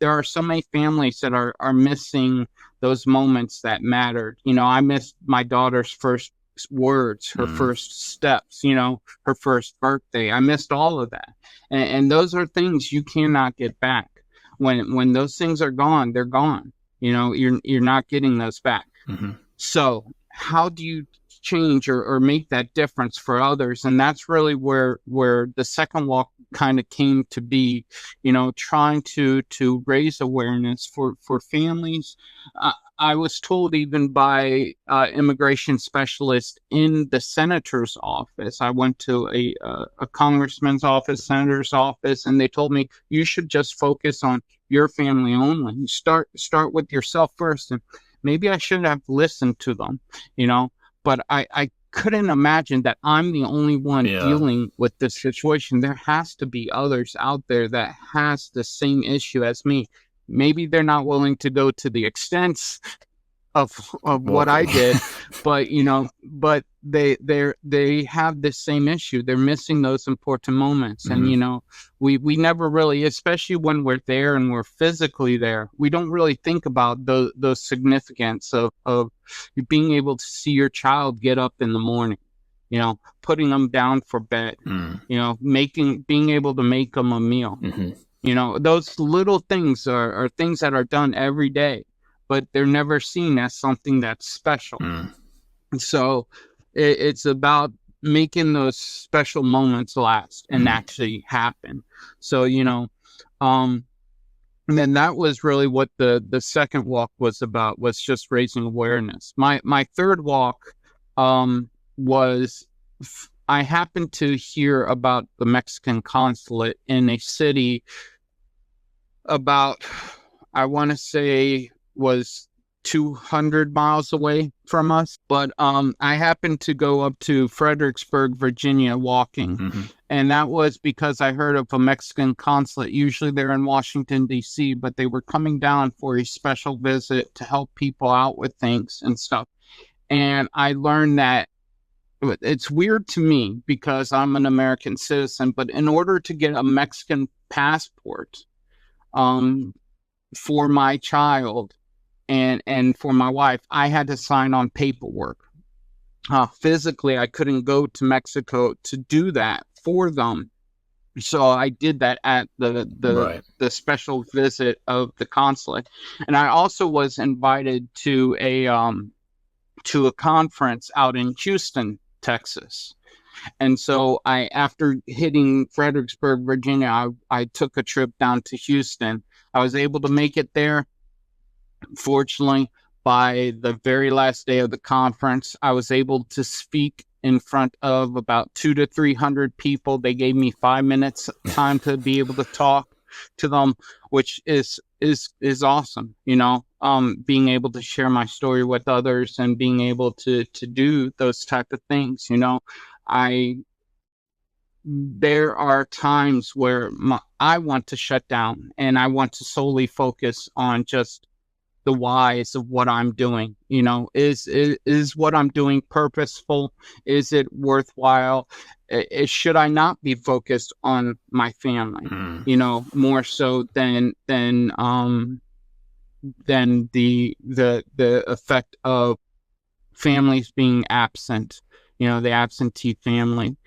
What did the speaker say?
there are so many families that are missing those moments that mattered. I missed my daughter's first words, her first steps, her first birthday. I missed all of that. And those are things you cannot get back. When those things are gone, they're gone. You're not getting those back. Mm-hmm. So how do you change or make that difference for others? And that's really where the second walk kind of came to be, trying to raise awareness for families. I was told even by immigration specialists in the senator's office. I went to a congressman's office, senator's office, and they told me you should just focus on your family only. You start with yourself first. And maybe I should have listened to them, but I couldn't imagine that I'm the only one dealing with this situation. There has to be others out there that has the same issue as me. Maybe they're not willing to go to the extents of what I did, but but they have the same issue. They're missing those important moments. Mm-hmm. And we never really, especially when we're there and we're physically there, we don't really think about those significance of being able to see your child get up in the morning, putting them down for bed, being able to make them a meal. Mm-hmm. Those little things are things that are done every day, but they're never seen as something that's special. So it's about making those special moments last and actually happen. So, and then that was really what the second walk was about, was just raising awareness. My third walk was, I happened to hear about the Mexican consulate in a city about, I want to say, was 200 miles away from us. But I happened to go up to Fredericksburg, Virginia, walking. Mm-hmm. And that was because I heard of a Mexican consulate. Usually they're in Washington, D.C., but they were coming down for a special visit to help people out with things and stuff. And I learned that it's weird to me because I'm an American citizen, but in order to get a Mexican passport for my child, and for my wife, I had to sign on paperwork. Physically, I couldn't go to Mexico to do that for them. So I did that at the special visit of the consulate. And I also was invited to a conference out in Houston, Texas. And so after hitting Fredericksburg, Virginia, I took a trip down to Houston. I was able to make it there. Fortunately, by the very last day of the conference, I was able to speak in front of about 200 to 300 people. They gave me 5 minutes time to be able to talk to them, which is awesome. Being able to share my story with others and being able to do those type of things. There are times where I want to shut down and I want to solely focus on just the whys of what I'm doing. Is what I'm doing purposeful? Is it worthwhile? Should I not be focused on my family? More so than the effect of families being absent. The absentee family.